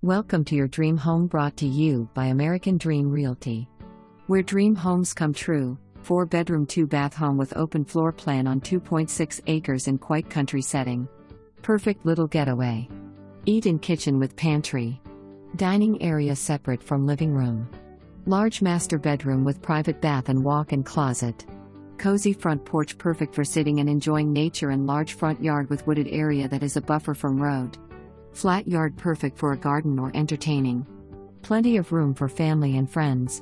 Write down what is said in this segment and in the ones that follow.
Welcome to your dream home, brought to you by American Dream Realty. Where dream homes come true. 4-bedroom 2-bath home with open floor plan on 2.6 acres in quite country setting. Perfect little getaway. Eat-in kitchen with pantry. Dining area separate from living room. Large master bedroom with private bath and walk-in closet. Cozy front porch perfect for sitting and enjoying nature, and large front yard with wooded area that is a buffer from road. Flat yard perfect for a garden or entertaining. Plenty of room for family and friends.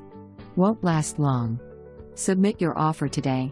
Won't last long. Submit your offer today.